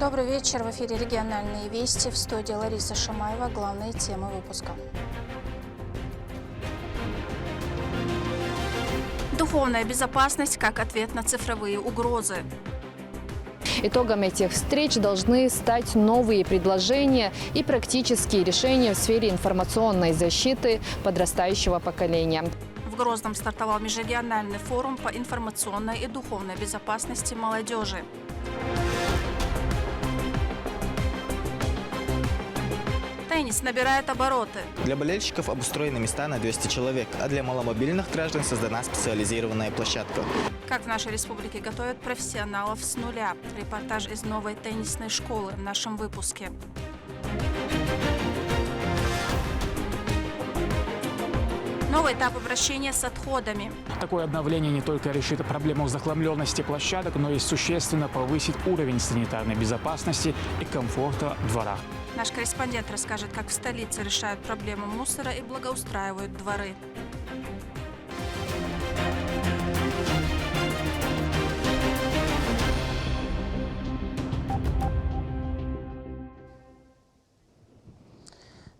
Добрый вечер. В эфире региональные вести. В студии Лариса Шамаева. Главные темы выпуска. Духовная безопасность как ответ на цифровые угрозы. Итогом этих встреч должны стать новые предложения и практические решения в сфере информационной защиты подрастающего поколения. В Грозном стартовал межрегиональный форум по информационной и духовной безопасности молодежи. Теннис набирает обороты. Для болельщиков обустроены места на 200 человек, а для маломобильных граждан создана специализированная площадка. Как в нашей республике готовят профессионалов с нуля. Репортаж из новой теннисной школы в нашем выпуске. Новый этап обращения с отходами. Такое обновление не только решит проблему захламленности площадок, но и существенно повысит уровень санитарной безопасности и комфорта в дворах. Наш корреспондент расскажет, как в столице решают проблему мусора и благоустраивают дворы.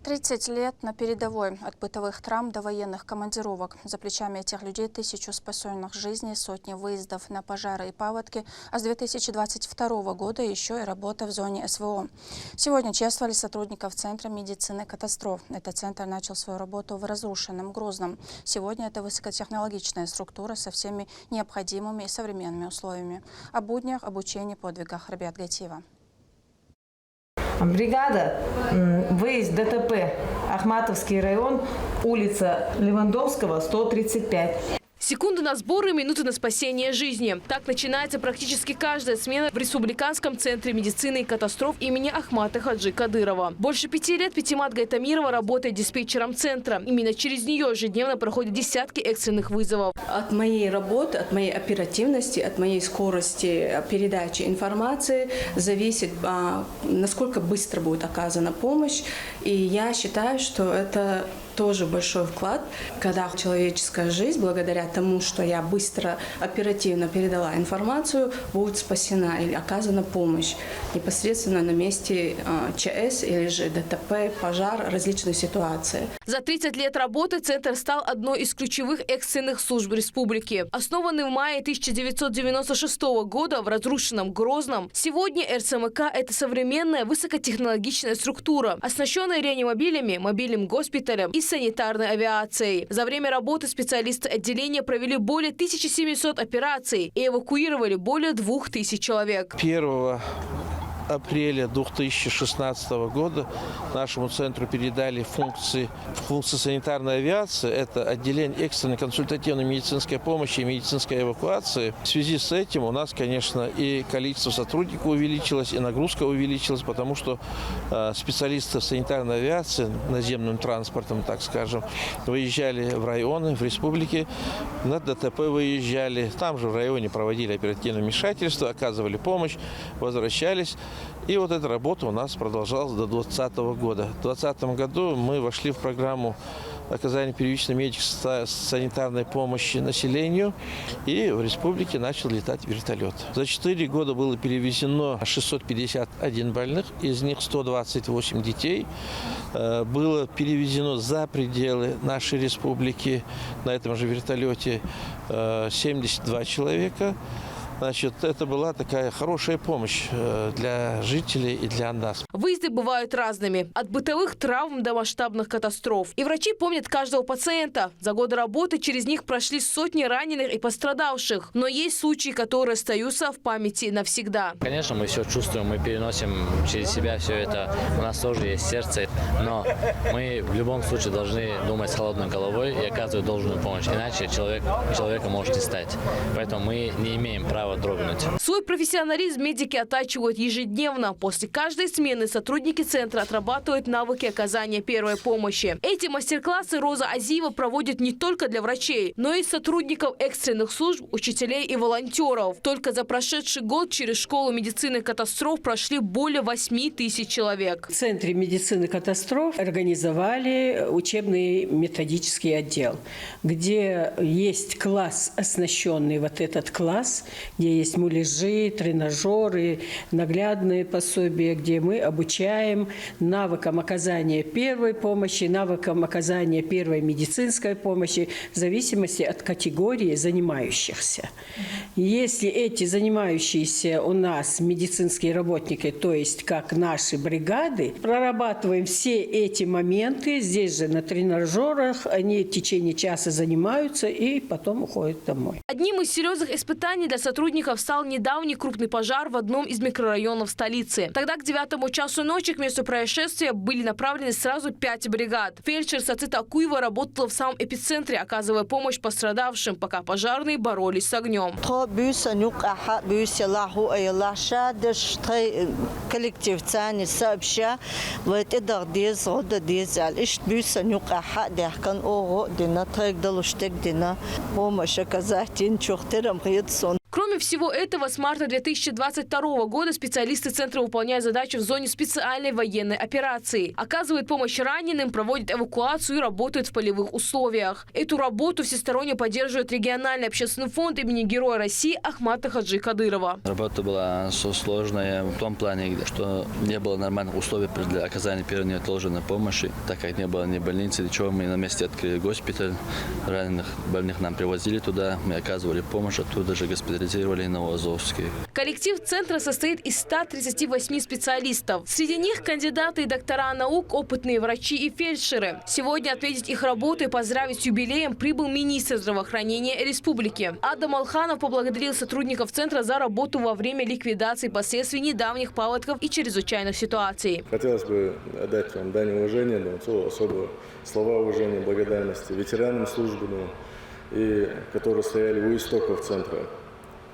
«30 лет на передовой. От бытовых травм до военных командировок. За плечами этих людей 1000 спасенных жизней, сотни выездов на пожары и паводки, а с 2022 года еще и работа в зоне СВО. Сегодня чествовали сотрудников Центра медицины катастроф. Этот центр начал свою работу в разрушенном Грозном. Сегодня это высокотехнологичная структура со всеми необходимыми и современными условиями. О буднях, обучении, подвигах ребят Гатиева. Бригада, выезд ДТП, Ахматовский район, улица Левандовского, 135. Секунды на сборы, минуты на спасение жизни. Так начинается практически каждая смена в Республиканском центре медицины и катастроф имени Ахмата Хаджи Кадырова. Больше 5 лет Пятимат Гайтамирова работает диспетчером центра. Именно через нее ежедневно проходят десятки экстренных вызовов. От моей работы, от моей оперативности, от моей скорости передачи информации зависит, насколько быстро будет оказана помощь. И я считаю, что это тоже большой вклад, когда человеческая жизнь, благодаря тому, что я быстро, оперативно передала информацию, будет спасена или оказана помощь непосредственно на месте ЧС или же ДТП, пожар, различные ситуации. За 30 лет работы Центр стал одной из ключевых экстренных служб республики. Основанный в мае 1996 года в разрушенном Грозном, сегодня РЦМК – это современная высокотехнологичная структура, оснащенная реанимобилями, мобильным госпиталем и санитарной авиацией. За время работы специалисты отделения провели более 1700 операций и эвакуировали более 2000 человек. 1 апреля 2016 года нашему центру передали функции санитарной авиации. Это отделение экстренной консультативной медицинской помощи и медицинской эвакуации. В связи с этим у нас, конечно, и количество сотрудников увеличилось, и нагрузка увеличилась, потому что специалисты санитарной авиации, наземным транспортом, так скажем, выезжали в районы, в республики, на ДТП выезжали. Там же в районе проводили оперативное вмешательство, оказывали помощь, возвращались. И вот эта работа у нас продолжалась до 2020 года. В 2020 году мы вошли в программу оказания первичной медико-санитарной помощи населению, и в республике начал летать вертолет. За 4 года было перевезено 651 больных, из них 128 детей. Было перевезено за пределы нашей республики на этом же вертолете 72 человека. Значит, это была такая хорошая помощь для жителей и для нас. Выезды бывают разными. От бытовых травм до масштабных катастроф. И врачи помнят каждого пациента. За годы работы через них прошли сотни раненых и пострадавших. Но есть случаи, которые остаются в памяти навсегда. Конечно, мы все чувствуем, мы переносим через себя все это. У нас тоже есть сердце. Но мы в любом случае должны думать с холодной головой и оказывать должную помощь. Иначе человека может не стать. Поэтому мы не имеем права дрогнуть. Свой профессионализм медики оттачивают ежедневно. После каждой смены сотрудники центра отрабатывают навыки оказания первой помощи. Эти мастер-классы Роза Азиева проводит не только для врачей, но и сотрудников экстренных служб, учителей и волонтеров. Только за прошедший год через школу медицины катастроф прошли более 8000 человек. В Центре медицины катастроф организовали учебный методический отдел, где есть класс, оснащенный вот этот класс, где есть муляжи, тренажеры, наглядные пособия, где мы обучаем навыкам оказания первой помощи, навыкам оказания первой медицинской помощи в зависимости от категории занимающихся. Если эти занимающиеся у нас медицинские работники, то есть как наши бригады, прорабатываем все эти моменты здесь же на тренажерах, они в течение часа занимаются и потом уходят домой. Одним из серьезных испытаний для сотрудников стал недавний крупный пожар в одном из микрорайонов столицы. Тогда к 9 часу ночи к месту происшествия были направлены сразу 5 бригад. Фельдшер Сацита Акуева работала в самом эпицентре, оказывая помощь пострадавшим, пока пожарные боролись с огнем. Коллектив цани сообща вот это дез года дезал иш бюсанюк аха дяхкан ого дина так далуштек дина помощь оказать инчухтерам гидсон. Кроме всего этого, с марта 2022 года специалисты центра выполняют задачи в зоне специальной военной операции. Оказывают помощь раненым, проводят эвакуацию и работают в полевых условиях. Эту работу всесторонне поддерживает региональный общественный фонд имени Героя России Ахмата Хаджи Кадырова. Работа была сложная в том плане, что не было нормальных условий для оказания первой неотложной помощи, так как не было ни больницы, ничего. Мы на месте открыли госпиталь, раненых больных нам привозили туда, мы оказывали помощь, оттуда же госпитализировали Новоазовские. Коллектив центра состоит из 138 специалистов. Среди них кандидаты и доктора наук, опытные врачи и фельдшеры. Сегодня отметить их работу и поздравить с юбилеем прибыл министр здравоохранения Республики. Адам Алханов поблагодарил сотрудников центра за работу во время ликвидации последствий недавних паводков и чрезвычайных ситуаций. Хотелось бы отдать вам дань уважения, особо слова уважения, благодарности ветеранам службы, которые стояли у истоков центра.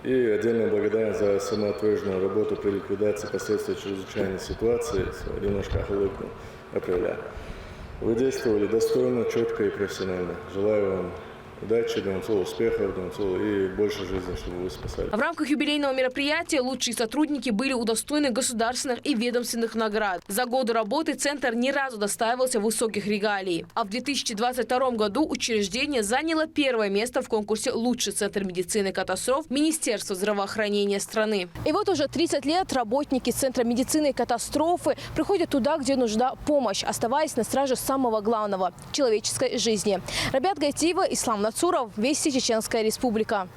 И отдельная благодарность за самоотверженную работу при ликвидации последствий чрезвычайной ситуации с немножко охолодным апреля. Вы действовали достойно, четко и профессионально. Желаю вам удачи, успехов и больше жизни, чтобы вы спасали. В рамках юбилейного мероприятия лучшие сотрудники были удостоены государственных и ведомственных наград. За годы работы центр ни разу удостаивался высоких регалий. А в 2022 году учреждение заняло первое место в конкурсе «Лучший центр медицины катастроф» Министерства здравоохранения страны. И вот уже 30 лет работники Центра медицины и катастрофы приходят туда, где нужна помощь, оставаясь на страже самого главного – человеческой жизни. Рабят Гайтиева, Ислам Нацуров, Вести, Чеченская Республика.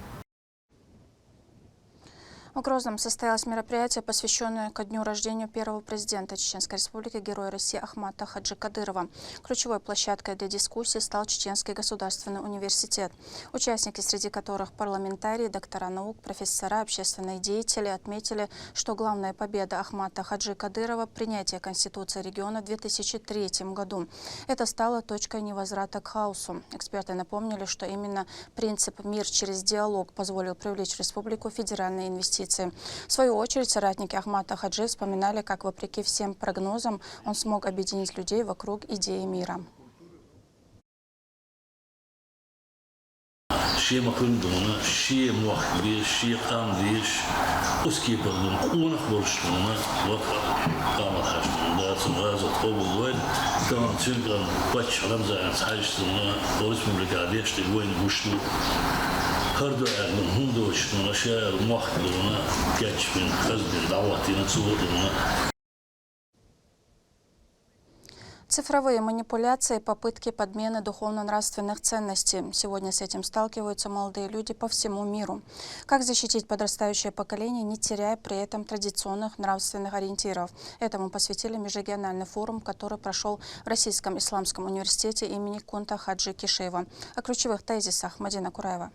В Грозном состоялось мероприятие, посвященное ко дню рождения первого президента Чеченской Республики, Героя России Ахмата Хаджи Кадырова. Ключевой площадкой для дискуссии стал Чеченский государственный университет. Участники, среди которых парламентарии, доктора наук, профессора, общественные деятели, отметили, что главная победа Ахмата Хаджи Кадырова – принятие Конституции региона в 2003 году. Это стало точкой невозврата к хаосу. Эксперты напомнили, что именно принцип «мир через диалог» позволил привлечь в республику федеральные инвестиции. В свою очередь, соратники Ахмата Хаджи вспоминали, как, вопреки всем прогнозам, он смог объединить людей вокруг идеи мира. Цифровые манипуляции, попытки подмены духовно-нравственных ценностей. Сегодня с этим сталкиваются молодые люди по всему миру. Как защитить подрастающее поколение, не теряя при этом традиционных нравственных ориентиров? Этому посвятили межрегиональный форум, который прошел в Российском исламском университете имени Кунта Хаджи Кишеева. О ключевых тезисах Мадина Кураева.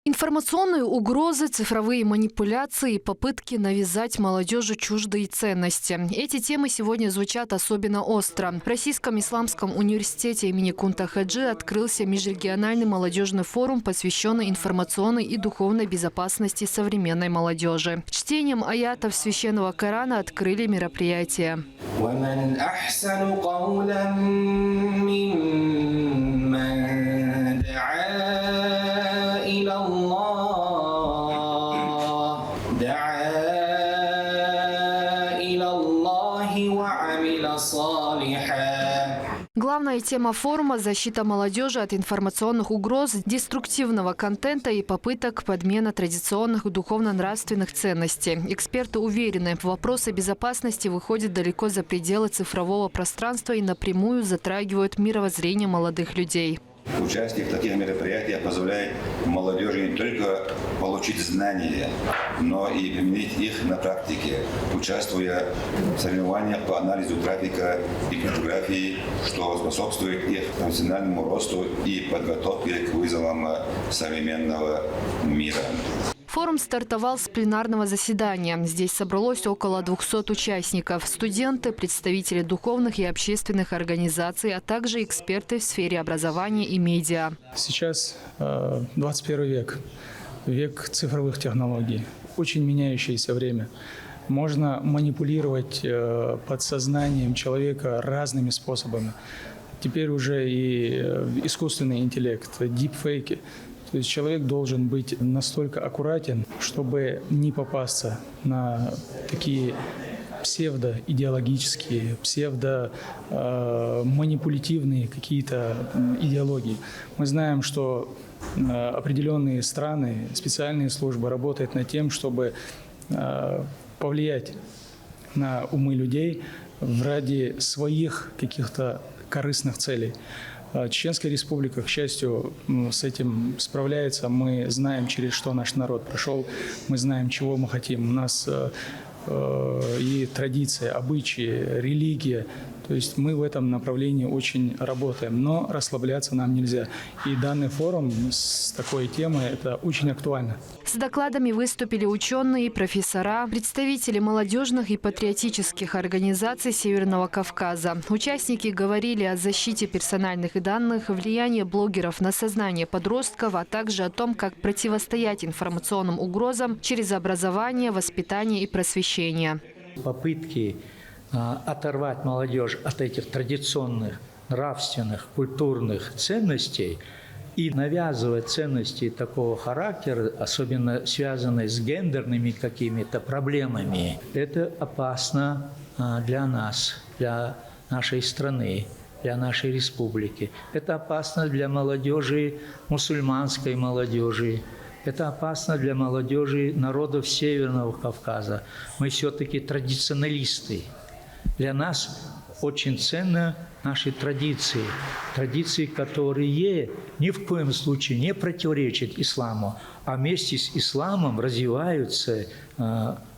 Информационные угрозы, цифровые манипуляции и попытки навязать молодежи чуждые ценности. Эти темы сегодня звучат особенно остро. В Российском исламском университете имени Кунта Хаджи открылся межрегиональный молодежный форум, посвященный информационной и духовной безопасности современной молодежи. Чтением аятов Священного Корана открыли мероприятие. Главная Главная тема форума – защита молодежи от информационных угроз, деструктивного контента и попыток подмены традиционных духовно-нравственных ценностей. Эксперты уверены, вопросы безопасности выходят далеко за пределы цифрового пространства и напрямую затрагивают мировоззрение молодых людей. Участие в таких мероприятиях позволяет молодежи не только получить знания, но и применить их на практике, участвуя в соревнованиях по анализу трафика и криптографии, что способствует их профессиональному росту и подготовке к вызовам современного мира. Форум стартовал с пленарного заседания. Здесь собралось около 200 участников. Студенты, представители духовных и общественных организаций, а также эксперты в сфере образования и медиа. Сейчас 21 век, век цифровых технологий, очень меняющееся время. Можно манипулировать подсознанием человека разными способами. Теперь уже и искусственный интеллект, дипфейки. То есть человек должен быть настолько аккуратен, чтобы не попасться на такие псевдоидеологические, псевдоманипулятивные какие-то идеологии. Мы знаем, что определенные страны, специальные службы работают над тем, чтобы повлиять на умы людей ради своих каких-то корыстных целей. Чеченская республика, к счастью, с этим справляется. Мы знаем, через что наш народ прошел, мы знаем, чего мы хотим. У нас и традиции, обычаи, религия. То есть мы в этом направлении очень работаем, но расслабляться нам нельзя. И данный форум с такой темой – это очень актуально. С докладами выступили ученые, профессора, представители молодежных и патриотических организаций Северного Кавказа. Участники говорили о защите персональных данных, влиянии блогеров на сознание подростков, а также о том, как противостоять информационным угрозам через образование, воспитание и просвещение. Попытки оторвать молодежь от этих традиционных, нравственных, культурных ценностей и навязывать ценности такого характера, особенно связанные с гендерными какими-то проблемами, это опасно для нас, для нашей страны, для нашей республики. Это опасно для молодежи, мусульманской молодежи. Это опасно для молодежи народов Северного Кавказа. Мы все-таки традиционалисты. Для нас очень ценны наши традиции. Традиции, которые ни в коем случае не противоречат исламу, а вместе с исламом развиваются,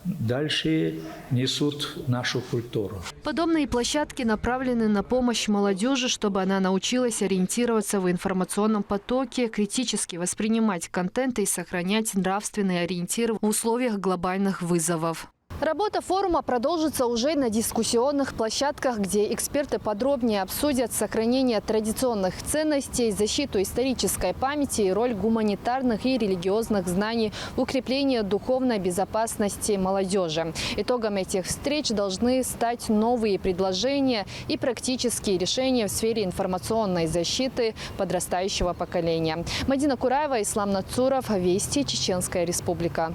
дальше несут нашу культуру. Подобные площадки направлены на помощь молодежи, чтобы она научилась ориентироваться в информационном потоке, критически воспринимать контент и сохранять нравственные ориентиры в условиях глобальных вызовов. Работа форума продолжится уже на дискуссионных площадках, где эксперты подробнее обсудят сохранение традиционных ценностей, защиту исторической памяти и роль гуманитарных и религиозных знаний в укреплении духовной безопасности молодежи. Итогом этих встреч должны стать новые предложения и практические решения в сфере информационной защиты подрастающего поколения. Мадина Кураева, Ислам Нацуров, Вести, Чеченская Республика.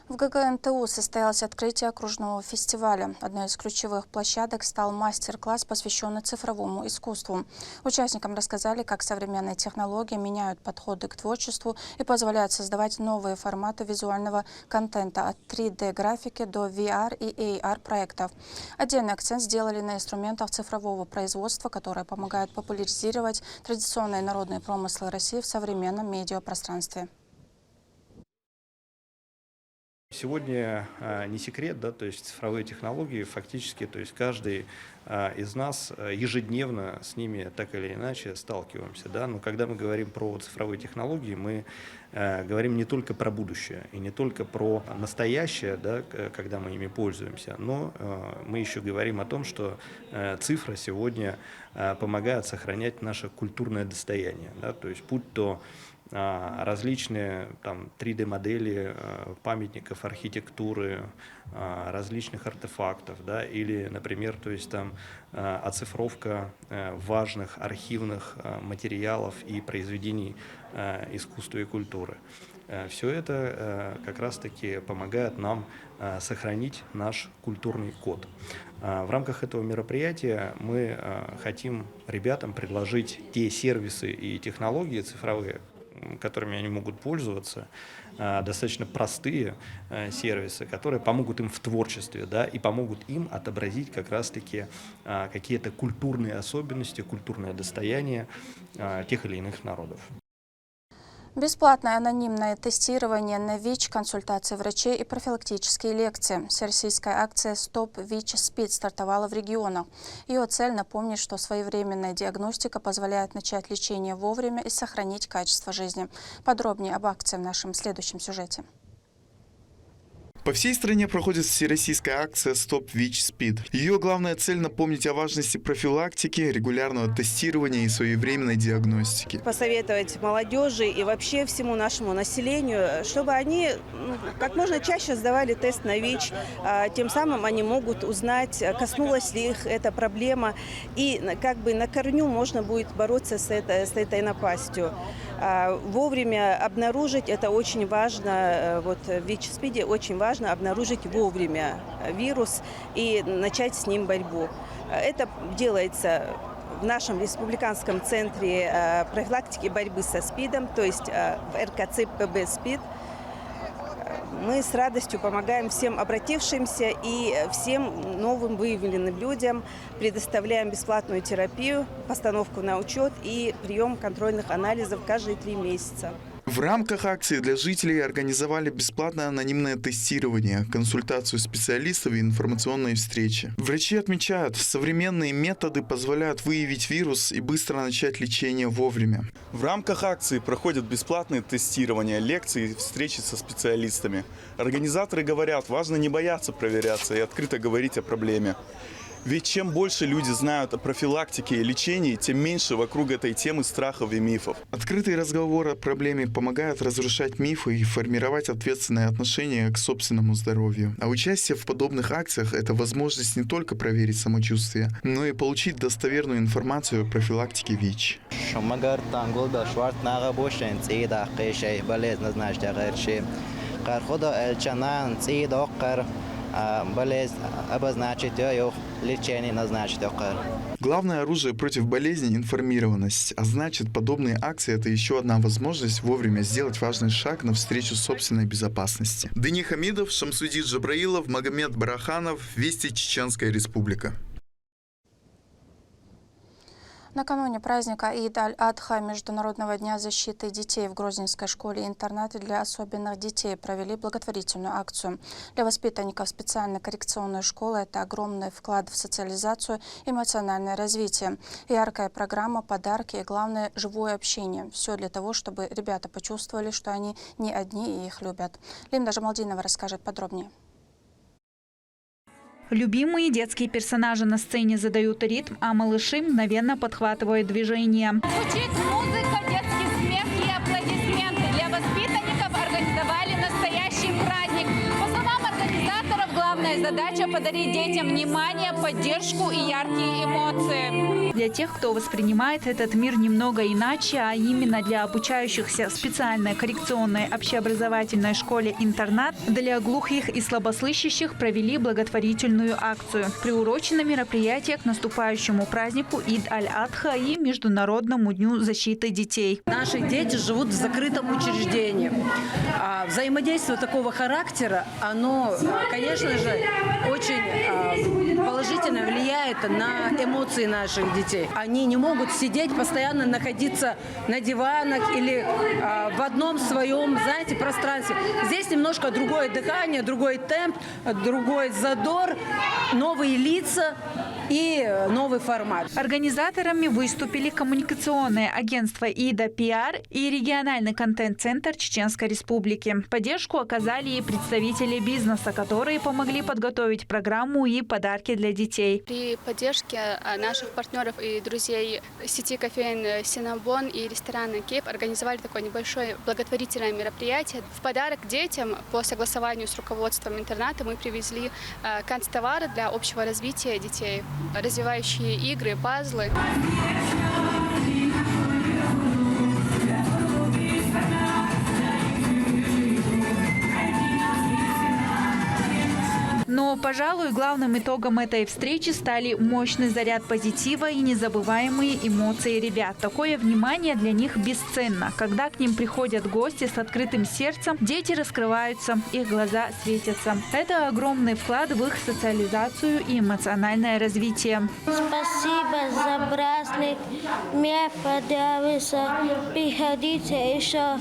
В ГГНТУ состоялось открытие окружного фестиваля. Одной из ключевых площадок стал мастер-класс, посвященный цифровому искусству. Участникам рассказали, как современные технологии меняют подходы к творчеству и позволяют создавать новые форматы визуального контента от 3D-графики до VR и AR проектов. Отдельный акцент сделали на инструментах цифрового производства, которые помогают популяризировать традиционные народные промыслы России в современном медиапространстве. Сегодня не секрет, да, то есть цифровые технологии фактически, то есть каждый из нас ежедневно с ними так или иначе сталкиваемся, да, но когда мы говорим про цифровые технологии, мы говорим не только про будущее и не только про настоящее, да, когда мы ими пользуемся, но мы еще говорим о том, что цифра сегодня помогает сохранять наше культурное достояние, да, то есть будь то различные там 3D-модели памятников архитектуры, различных артефактов, да, или, например, то есть там оцифровка важных архивных материалов и произведений искусства и культуры. Все это как раз-таки помогает нам сохранить наш культурный код. В рамках этого мероприятия мы хотим ребятам предложить те сервисы и технологии цифровые, которыми они могут пользоваться, достаточно простые сервисы, которые помогут им в творчестве, да, и помогут им отобразить как раз-таки какие-то культурные особенности, культурное достояние тех или иных народов. Бесплатное анонимное тестирование на ВИЧ, консультации врачей и профилактические лекции. Всероссийская акция «Стоп ВИЧ-СПИД» стартовала в регионах. Ее цель – напомнить, что своевременная диагностика позволяет начать лечение вовремя и сохранить качество жизни. Подробнее об акции в нашем следующем сюжете. По всей стране проходит всероссийская акция «Стоп ВИЧ-СПИД». Ее главная цель – напомнить о важности профилактики, регулярного тестирования и своевременной диагностики. Посоветовать молодежи и вообще всему нашему населению, чтобы они как можно чаще сдавали тест на ВИЧ. Тем самым они могут узнать, коснулась ли их эта проблема. И как бы на корню можно будет бороться с этой напастью. Вовремя обнаружить, это очень важно, вот в ВИЧ-СПИДе очень важно обнаружить вовремя вирус и начать с ним борьбу. Это делается в нашем республиканском центре профилактики и борьбы со СПИДом, то есть в РКЦ ПБ СПИД. Мы с радостью помогаем всем обратившимся и всем новым выявленным людям, предоставляем бесплатную терапию, постановку на учет и прием контрольных анализов каждые 3 месяца. В рамках акции для жителей организовали бесплатное анонимное тестирование, консультацию специалистов и информационные встречи. Врачи отмечают, современные методы позволяют выявить вирус и быстро начать лечение вовремя. В рамках акции проходят бесплатные тестирования, лекции и встречи со специалистами. Организаторы говорят, важно не бояться проверяться и открыто говорить о проблеме. Ведь чем больше люди знают о профилактике и лечении, тем меньше вокруг этой темы страхов и мифов. Открытый разговор о проблеме помогает разрушать мифы и формировать ответственное отношение к собственному здоровью. А участие в подобных акциях – это возможность не только проверить самочувствие, но и получить достоверную информацию о профилактике ВИЧ. Главное оружие против болезни – информированность. А значит, подобные акции – это еще одна возможность вовремя сделать важный шаг навстречу собственной безопасности. Дени Хамидов, Шамсудин Джабраилов, Магомед Бараханов, Вести, Чеченская Республика. Накануне праздника Ид-аль-Адха, Международного дня защиты детей, в Грозненской школе-интернате для особенных детей провели благотворительную акцию. Для воспитанников специальной коррекционной школы это огромный вклад в социализацию и эмоциональное развитие. Яркая программа, подарки и, главное, живое общение. Все для того, чтобы ребята почувствовали, что они не одни и их любят. Линда Жамалдинова расскажет подробнее. Любимые детские персонажи на сцене задают ритм, а малыши мгновенно подхватывают движение. Звучит музыка, детский смех и аплодисменты. Для воспитанников организовали настоящий праздник. По словам организаторов, главная задача – подарить детям внимание, поддержку и яркие эмоции. Для тех, кто воспринимает этот мир немного иначе, а именно для обучающихся в специальной коррекционной общеобразовательной школе-интернат, для глухих и слабослышащих провели благотворительную акцию. Приурочено мероприятие к наступающему празднику Ид-аль-Адха и Международному дню защиты детей. Наши дети живут в закрытом учреждении. Взаимодействие такого характера, оно, конечно же, очень положительно влияет на эмоции наших детей. Они не могут сидеть, постоянно находиться на диванах или в одном своем, знаете, пространстве. Здесь немножко другое дыхание, другой темп, другой задор, новые лица и новый формат. Организаторами выступили коммуникационное агентство ИДА ПИАР и региональный контент-центр Чеченской Республики. Поддержку оказали и представители бизнеса, которые помогли подготовить программу и подарки для детей. При поддержке наших партнеров и друзей сети кофеин «Синабон» и ресторана «Кейп» организовали такое небольшое благотворительное мероприятие. В подарок детям по согласованию с руководством интерната мы привезли канцтовары для общего развития детей, развивающие игры, пазлы. Но Пожалуй, главным итогом этой встречи стали мощный заряд позитива и незабываемые эмоции ребят. Такое внимание для них бесценно. Когда к ним приходят гости с открытым сердцем, дети раскрываются, их глаза светятся. Это огромный вклад в их социализацию и эмоциональное развитие. Спасибо за праздник. Мне понравился. Приходите еще.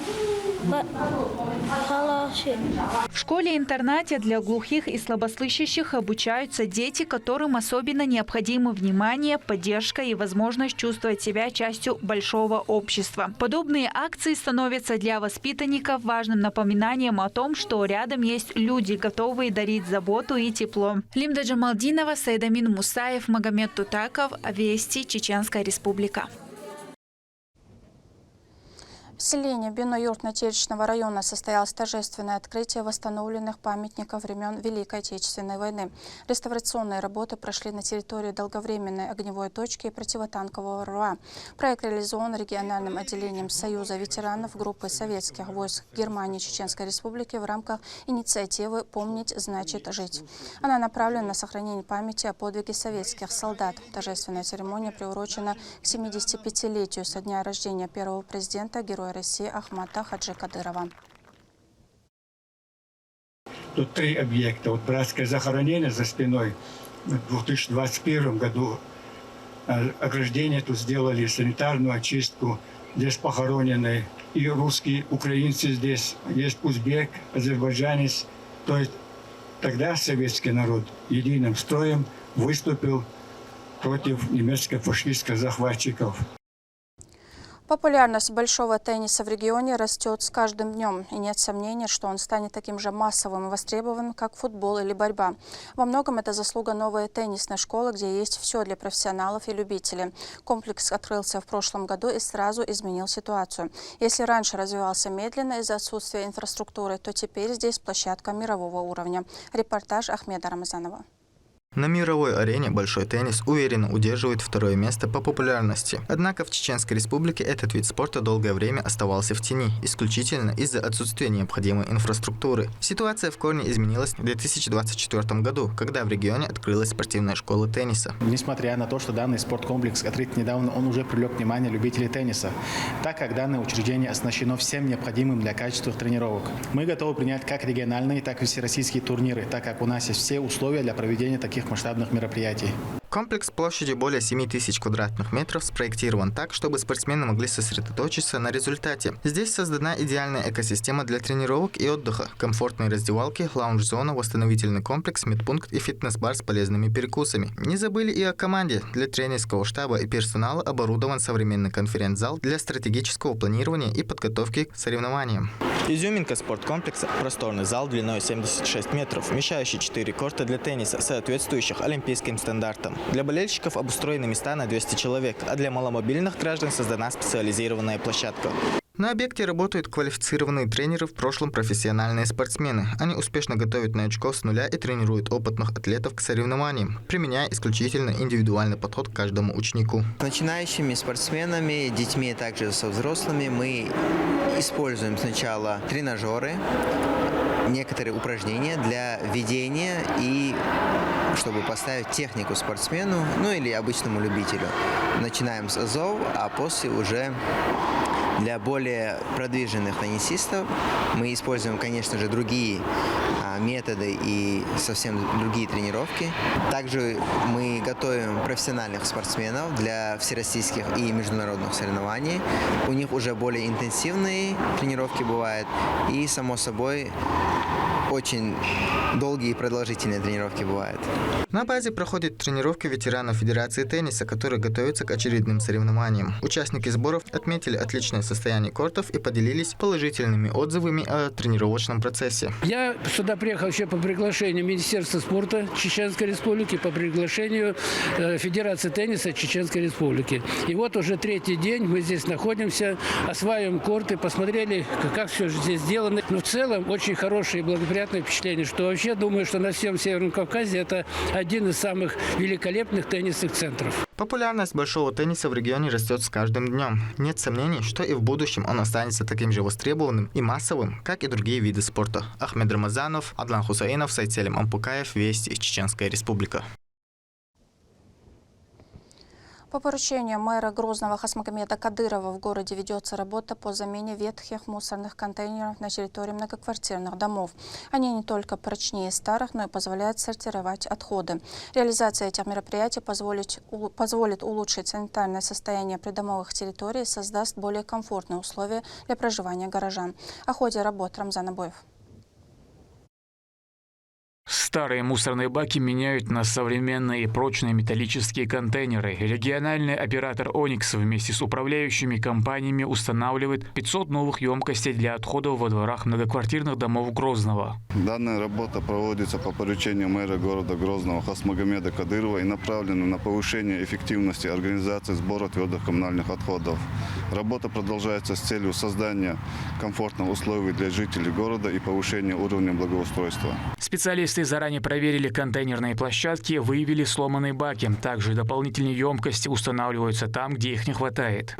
В школе-интернате для глухих и слабослышащих обучаются дети, которым особенно необходимо внимание, поддержка и возможность чувствовать себя частью большого общества. Подобные акции становятся для воспитанников важным напоминанием о том, что рядом есть люди, готовые дарить заботу и тепло. Лимда Джамалдинова, Сайдамин Мусаев, Магомед Тутаков, Вести, Чеченская Республика. В селении Бино-Юртно-Теречного района состоялось торжественное открытие восстановленных памятников времен Великой Отечественной войны. Реставрационные работы прошли на территории долговременной огневой точки и противотанкового рва. Проект реализован региональным отделением Союза ветеранов группы советских войск Германии Чеченской Республики в рамках инициативы «Помнить значит жить». Она направлена на сохранение памяти о подвиге советских солдат. Торжественная церемония приурочена к 75-летию со дня рождения первого президента героя России Ахмата Хаджи Кадырова. Тут 3 объекта. Вот братское захоронение за спиной в 2021 году. Ограждение тут сделали, санитарную очистку. Здесь похоронены и русские, украинцы здесь. Есть узбек, азербайджанец. То есть тогда советский народ единым строем выступил против немецко-фашистских захватчиков. Популярность большого тенниса в регионе растет с каждым днем, и нет сомнений, что он станет таким же массовым и востребованным, как футбол или борьба. Во многом это заслуга новой теннисной школы, где есть все для профессионалов и любителей. Комплекс открылся в прошлом году и сразу изменил ситуацию. Если раньше развивался медленно из-за отсутствия инфраструктуры, то теперь здесь площадка мирового уровня. Репортаж Ахмеда Рамазанова. На мировой арене большой теннис уверенно удерживает 2-е место по популярности. Однако в Чеченской Республике этот вид спорта долгое время оставался в тени, исключительно из-за отсутствия необходимой инфраструктуры. Ситуация в корне изменилась в 2024 году, когда в регионе открылась спортивная школа тенниса. Несмотря на то, что данный спорткомплекс открыт недавно, он уже привлек внимание любителей тенниса, так как данное учреждение оснащено всем необходимым для качественных тренировок. Мы готовы принять как региональные, так и всероссийские турниры, так как у нас есть все условия для проведения таких масштабных мероприятий. Комплекс площадью более 7000 квадратных метров спроектирован так, чтобы спортсмены могли сосредоточиться на результате. Здесь создана идеальная экосистема для тренировок и отдыха. Комфортные раздевалки, лаунж-зона, восстановительный комплекс, медпункт и фитнес-бар с полезными перекусами. Не забыли и о команде. Для тренерского штаба и персонала оборудован современный конференц-зал для стратегического планирования и подготовки к соревнованиям. Изюминка спорткомплекса – просторный зал длиной 76 метров, вмещающий 4 корта для тенниса, соответствующих олимпийским стандартам. Для болельщиков обустроены места на 200 человек, а для маломобильных граждан создана специализированная площадка. На объекте работают квалифицированные тренеры, в прошлом профессиональные спортсмены. Они успешно готовят новичков с нуля и тренируют опытных атлетов к соревнованиям, применяя исключительно индивидуальный подход к каждому ученику. Начинающими спортсменами, детьми, также со взрослыми мы используем сначала тренажеры, некоторые упражнения для ведения и чтобы поставить технику спортсмену, ну или обычному любителю. Начинаем с азов, а после уже для более продвиженных теннисистов мы используем, конечно же, другие методы и совсем другие тренировки. Также мы готовим профессиональных спортсменов для всероссийских и международных соревнований. У них уже более интенсивные тренировки бывают и, само собой, очень долгие и продолжительные тренировки бывают. На базе проходят тренировки ветеранов Федерации тенниса, которые готовятся к очередным соревнованиям. Участники сборов отметили отличное состояние кортов и поделились положительными отзывами о тренировочном процессе. Я сюда приехал еще по приглашению Министерства спорта Чеченской Республики, по приглашению Федерации тенниса Чеченской Республики. И вот уже 3-й день мы здесь находимся, осваиваем корты, посмотрели, как все здесь сделано. Но в целом очень хорошие и благоприятные приятное впечатление, что вообще думаю, что на всем Северном Кавказе это один из самых великолепных теннисных центров. Популярность большого тенниса в регионе растет с каждым днем. Нет сомнений, что и в будущем он останется таким же востребованным и массовым, как и другие виды спорта. Ахмед Рамазанов, Адлан Хусаинов, Сайцелем Ампукаев, Вести, Чеченская Республика. По поручению мэра Грозного Хасмагомеда Кадырова в городе ведется работа по замене ветхих мусорных контейнеров на территории многоквартирных домов. Они не только прочнее старых, но и позволяют сортировать отходы. Реализация этих мероприятий позволит улучшить санитарное состояние придомовых территорий и создаст более комфортные условия для проживания горожан. О ходе работ Рамзан Абоев. Старые мусорные баки меняют на современные и прочные металлические контейнеры. Региональный оператор «Оникс» вместе с управляющими компаниями устанавливает 500 новых емкостей для отходов во дворах многоквартирных домов Грозного. Данная работа проводится по поручению мэра города Грозного Хасмагомеда Кадырова и направлена на повышение эффективности организации сбора твердых коммунальных отходов. Работа продолжается с целью создания комфортных условий для жителей города и повышения уровня благоустройства. Специалисты заранее проверили контейнерные площадки, выявили сломанные баки. Также дополнительные емкости устанавливаются там, где их не хватает.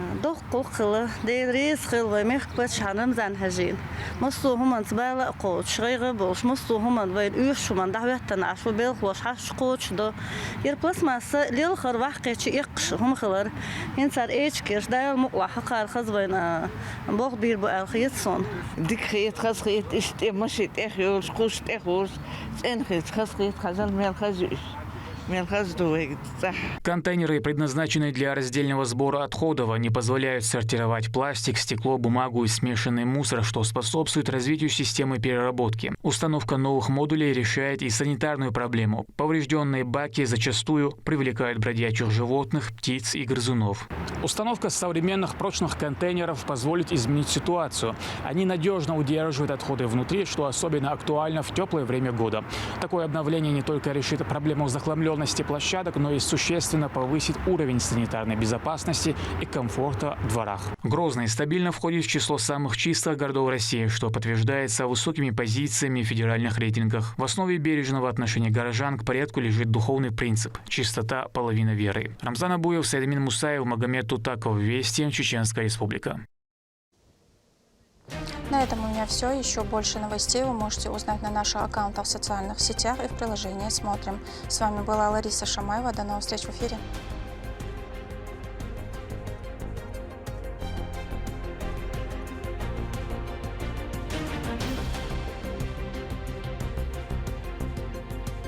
Контейнеры, предназначенные для раздельного сбора отходов, они позволяют сортировать пластик, стекло, бумагу и смешанный мусор, что способствует развитию системы переработки. Установка новых модулей решает и санитарную проблему. Поврежденные баки зачастую привлекают бродячих животных, птиц и грызунов. Установка современных прочных контейнеров позволит изменить ситуацию. Они надежно удерживают отходы внутри, что особенно актуально в теплое время года. Такое обновление не только решит проблему захламленности площадок, но и существенно повысит уровень санитарной безопасности и комфорта в дворах. Грозный стабильно входит в число самых чистых городов России, что подтверждается высокими позициями в федеральных рейтингах. В основе бережного отношения горожан к порядку лежит духовный принцип – чистота – половина веры. Рамзан Абуев, Сайдамин Мусаев, Магомед Тутаков, Вести, Чеченская Республика. На этом у меня все. Еще больше новостей вы можете узнать на наших аккаунтах в социальных сетях и в приложении «Смотрим». С вами была Лариса Шамаева. До новых встреч в эфире.